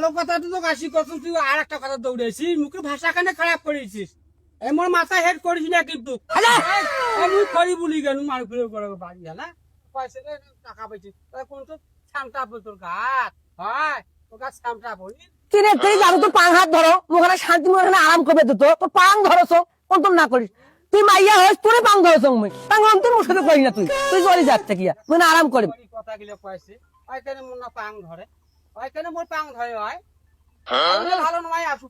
ভালো কথা তো কাশি করছিস, তুই আর একটা কথা দৌড়েছিস, মুখের ভাষা কানে খারাপ করেছিস। এমন মাথা হেড করিস না কিন্তু। আমি করি বলি কেন মার ঘুরে করে বাড়ি না পয়সা টাকা পাইছিস কোন তো ছামটা তোর গাছ হয় তোর গাছ ছামটা বলি কিরে তুই যাবো তো পাং হাত ধরো মুখানে শান্তি মুখানে আরাম করবে তো তো পাং ধরছো কোন তোর না করিস তুই মাইয়া হস তোরে পাং ধরছো মুই পাং তোর মুখ সাথে করিস না তুই তুই চলে যাচ্ছে কিয়া মানে আরাম করি কথা গিলে কয়েছে ওইখানে মোর না পাং ধরে ওইখানে মোর পাং ধরে হয় ভালো নয় আসু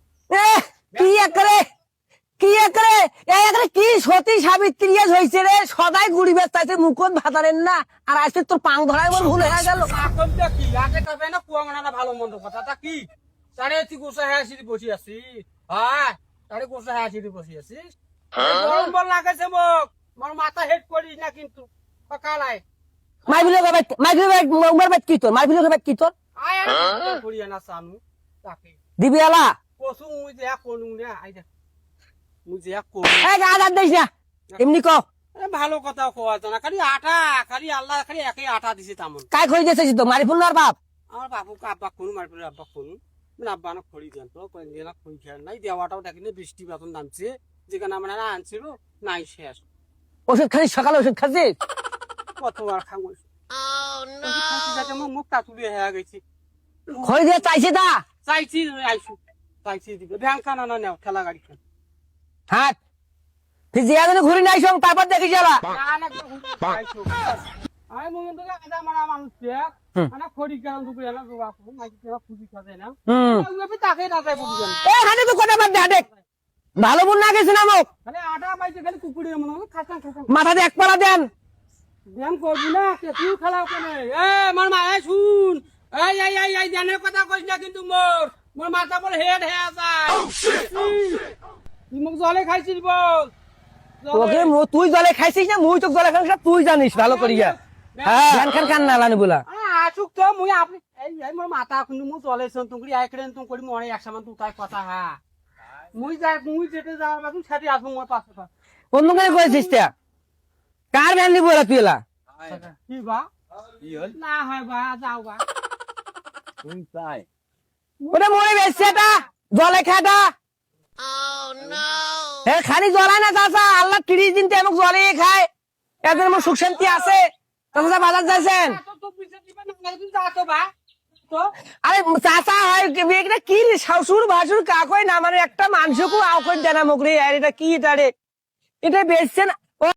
কি একরে কি একরে এই একরে কি সতী সাবিত্রী হইছে রে সদাই গুড়ি বেচতাছে মুখত ভাতারেন না আর আজকে তোর পাং ধরাই মোর ভুল হয়ে গেল এখন তো কি আগে তবে না কুয়াঙ্গনা না ভালো মন্দ কথাটা কি সাড়ে তুই গোসা হ্যাঁ সিঁড়ি বসে আছিস হ্যাঁ সাড়ে গোসা হ্যাঁ সিঁড়ি বসে আছিস গরম বল লাগাছে মোক মোর মাথা হেড করিস না কিন্তু সকালায় উমার বাইত কি তোর মাইবিলো বাইত কি তোর আয় করিয়া না সানু তাকে দিবি আলা কসু মুই যে কোনু না আই দেখ মুই যে কোন এই গা দাদ দেইস না এমনি কও ভালো কথা কোয়া না খালি আটা খালি আল্লাহ খালি একই আটা দিছে তেমন কাই কই দিয়েছিস তো মারি ফুল আর বাপ আমার বাবু আব্বা কোন মারপুরে আব্বা কোন মানে আব্বা না খড়ি দেন তো কই দিনা কই খেয়াল নাই দেওয়াটাও দেখিনি বৃষ্টি বাতন নামছে যেখানে আমরা না আনছিল নাই শেষ ওষুধ খালি সকালে ওষুধ খাচ্ছিস কতবার খাম মুখটা তুলে হয়ে গেছি খই দিয়ে চাইছে তা চাইছি আইসু চাইছি দিবে ব্যাংক না না নেও ঠেলা গাড়ি খান হাট তুই যে আগে ঘুরি নাই সব তারপর দেখি যাবা আমি মনে তো আদা মারা মানুষ মানে খড়ি কেন দুপুরে না তো বাপু মাইকি কেন খুঁজি খাবে না আমি তাকে না যাই বুঝছেন এ হাটে তো কথা বাদ দে হাটে ভালো বোন না গেছে না মোক মানে আটা পাইছে খালি কুকুরের মনে হয় খাসান খাসান মাথাতে এক পালা দেন ব্যায়াম করবি না তুই খেলাও কেন আমার মা শুন এই ধ্যানের কথা কইস না কিন্তু মোর মাথা বল হেড হয়ে যায় তুই মোক জলে খাইছিস বল তোকে তুই জলে খাইছিস না মুই তো জলে খাইছিস তুই জানিস ভালো করিয়া হ্যাঁ ধ্যান খান কান না লানি বলা আসুক তো মুই আপনি এই মোর মাথা কিন্তু মুই চলে তুমি আইকরেন তুমি করি মরে এক সমান তুই তাই কথা হ্যাঁ মুই যেতে যাওয়ার বাদু সাথে আসবো মোর পাশে অন্য করে করেছিস তা কার ভ্যান নিবো তুই এলা কি বা না হয় বা যাও বা ওটা মরে বেশছে এটা জলে খাটা হে খালি জলায় না চাচা আল্লাহ 30 দিন তো এমন জলে খায় এদের মো সুখ শান্তি আছে চাচা বাজার যাইছেন আরে চাচা হয় এটা কি রে শাশুর ভাসুর কাকই না মানে একটা মানুষকে আও করে দেনা মুখরে আর এটা কি এটা রে এটা বেচছেন